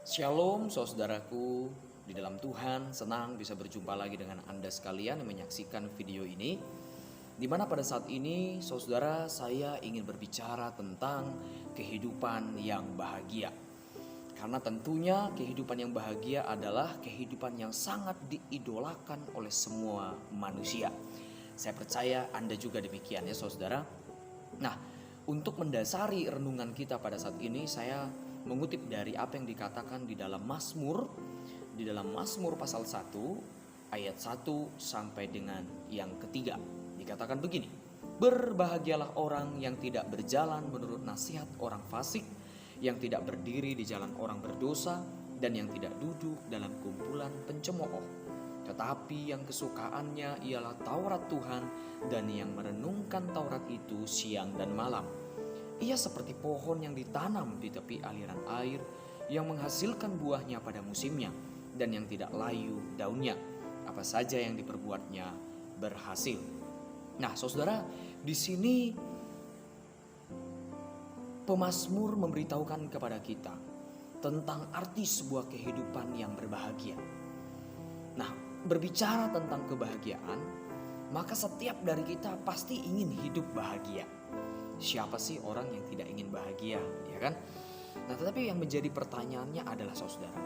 Shalom saudaraku di dalam Tuhan, senang bisa berjumpa lagi dengan Anda sekalian yang menyaksikan video ini. Di mana pada saat ini saudara saya ingin berbicara tentang kehidupan yang bahagia. Karena tentunya kehidupan yang bahagia adalah kehidupan yang sangat diidolakan oleh semua manusia. Saya percaya Anda juga demikian ya saudara. Nah, untuk mendasari renungan kita pada saat ini saya mengutip dari apa yang dikatakan di dalam Mazmur pasal 1 ayat 1 sampai dengan yang ketiga. Dikatakan begini: berbahagialah orang yang tidak berjalan menurut nasihat orang fasik, yang tidak berdiri di jalan orang berdosa, dan yang tidak duduk dalam kumpulan pencemooh. Tetapi yang kesukaannya ialah Taurat Tuhan, dan yang merenungkan Taurat itu siang dan malam. Ia seperti pohon yang ditanam di tepi aliran air, yang menghasilkan buahnya pada musimnya, dan yang tidak layu daunnya. Apa saja yang diperbuatnya berhasil. Nah, saudara, di sini pemazmur memberitahukan kepada kita tentang arti sebuah kehidupan yang berbahagia. Nah, berbicara tentang kebahagiaan, maka setiap dari kita pasti ingin hidup bahagia. Siapa sih orang yang tidak ingin bahagia, ya kan? Nah, tetapi yang menjadi pertanyaannya adalah saudara,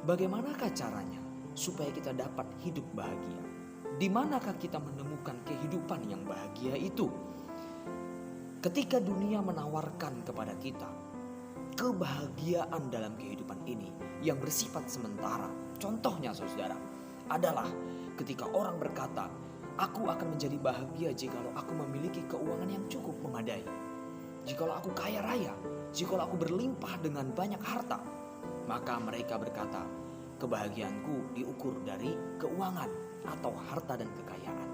bagaimanakah caranya supaya kita dapat hidup bahagia? Di manakah kita menemukan kehidupan yang bahagia itu? Ketika dunia menawarkan kepada kita kebahagiaan dalam kehidupan ini yang bersifat sementara, contohnya saudara, adalah ketika orang berkata, aku akan menjadi bahagia jikalau aku memiliki keuangan yang cukup memadai. Jikalau aku kaya raya, jikalau aku berlimpah dengan banyak harta. Maka mereka berkata, kebahagiaanku diukur dari keuangan atau harta dan kekayaan.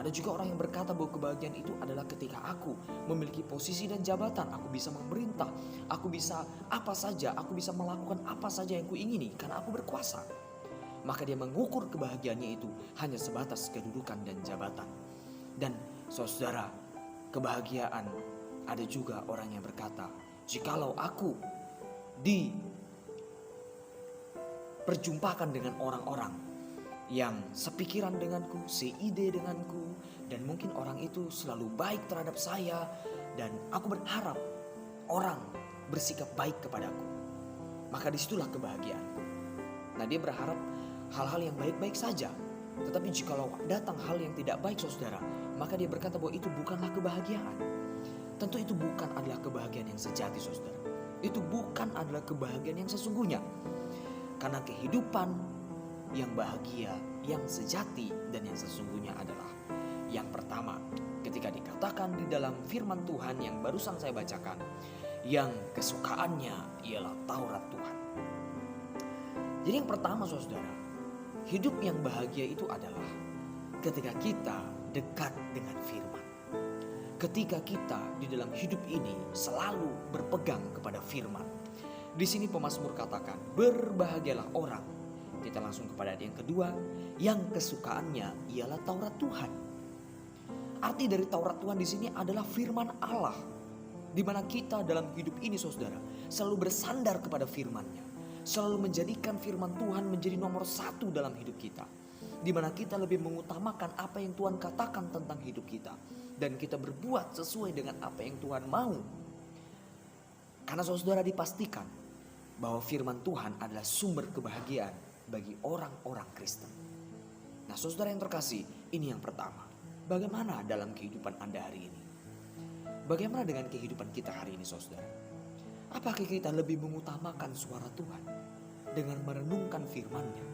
Ada juga orang yang berkata bahwa kebahagiaan itu adalah ketika aku memiliki posisi dan jabatan. Aku bisa memerintah, aku bisa apa saja, aku bisa melakukan apa saja yang kuingini karena aku berkuasa. Maka dia mengukur kebahagiaannya itu hanya sebatas kedudukan dan jabatan. Dan saudara, kebahagiaan, ada juga orang yang berkata, jikalau aku diperjumpakan dengan orang-orang yang sepikiran denganku, seide denganku, dan mungkin orang itu selalu baik terhadap saya, dan aku berharap orang bersikap baik kepadaku, maka disitulah kebahagiaanku. Nah, dia berharap hal-hal yang baik-baik saja. Tetapi jikalau datang hal yang tidak baik saudara, maka dia berkata bahwa itu bukanlah kebahagiaan. Tentu itu bukan adalah kebahagiaan yang sejati saudara. Itu bukan adalah kebahagiaan yang sesungguhnya. Karena kehidupan yang bahagia, yang sejati dan yang sesungguhnya adalah yang pertama, ketika dikatakan di dalam firman Tuhan yang barusan saya bacakan, yang kesukaannya ialah Taurat Tuhan. Jadi yang pertama saudara, hidup yang bahagia itu adalah ketika kita dekat dengan firman. Ketika kita di dalam hidup ini selalu berpegang kepada firman. Di sini pemazmur katakan, berbahagialah orang. Kita langsung kepada yang kedua, yang kesukaannya ialah Taurat Tuhan. Arti dari Taurat Tuhan di sini adalah firman Allah. Di mana kita dalam hidup ini saudara selalu bersandar kepada firman-Nya. Selalu menjadikan firman Tuhan menjadi nomor satu dalam hidup kita. Di mana kita lebih mengutamakan apa yang Tuhan katakan tentang hidup kita. Dan kita berbuat sesuai dengan apa yang Tuhan mau. Karena saudara dipastikan bahwa firman Tuhan adalah sumber kebahagiaan bagi orang-orang Kristen. Nah saudara yang terkasih, ini yang pertama. Bagaimana dalam kehidupan Anda hari ini? Bagaimana dengan kehidupan kita hari ini saudara? Apakah kita lebih mengutamakan suara Tuhan dengan merenungkan firman-Nya,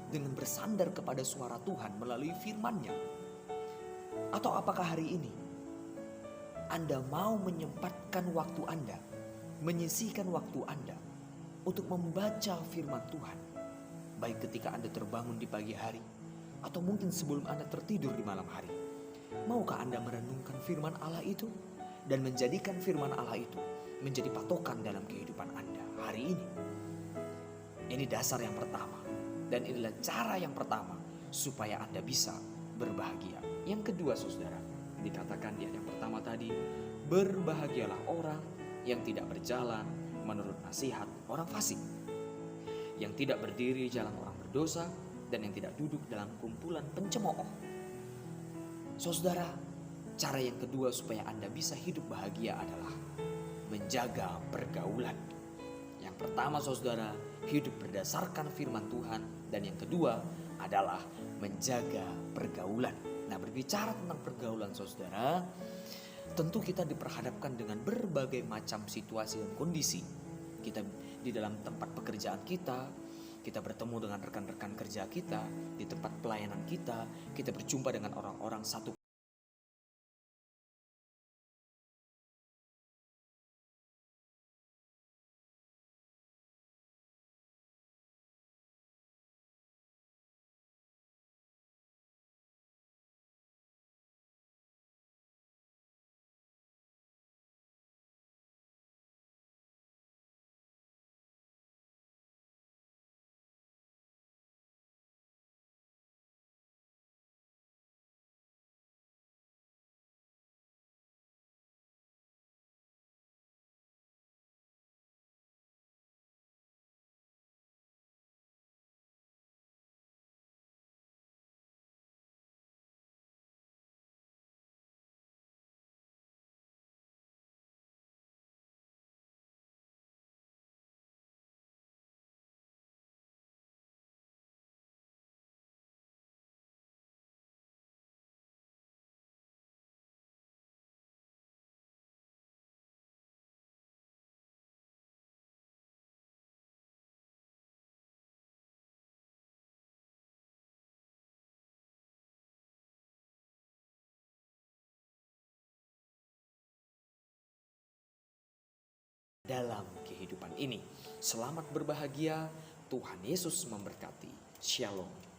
dengan bersandar kepada suara Tuhan melalui firman-Nya? Atau apakah hari ini Anda mau menyempatkan waktu Anda, menyisihkan waktu Anda untuk membaca firman Tuhan, baik ketika Anda terbangun di pagi hari atau mungkin sebelum Anda tertidur di malam hari? Maukah Anda merenungkan firman Allah itu dan menjadikan firman Allah itu menjadi patokan dalam kehidupan Anda hari ini? Ini dasar yang pertama, dan inilah cara yang pertama supaya Anda bisa berbahagia. Yang kedua saudara, dikatakan di ayat yang pertama tadi, berbahagialah orang yang tidak berjalan menurut nasihat orang fasik. yang tidak berdiri di jalan orang berdosa, dan yang tidak duduk dalam kumpulan pencemooh. Saudara, cara yang kedua supaya Anda bisa hidup bahagia adalah menjaga pergaulan. Yang pertama saudara, hidup berdasarkan firman Tuhan. Dan yang kedua adalah menjaga pergaulan. Nah, berbicara tentang pergaulan saudara, tentu kita diperhadapkan dengan berbagai macam situasi dan kondisi. Kita di dalam tempat pekerjaan kita bertemu dengan rekan-rekan kerja kita, di tempat pelayanan kita berjumpa dengan orang-orang satu dalam kehidupan ini. Selamat berbahagia, Tuhan Yesus memberkati. Shalom.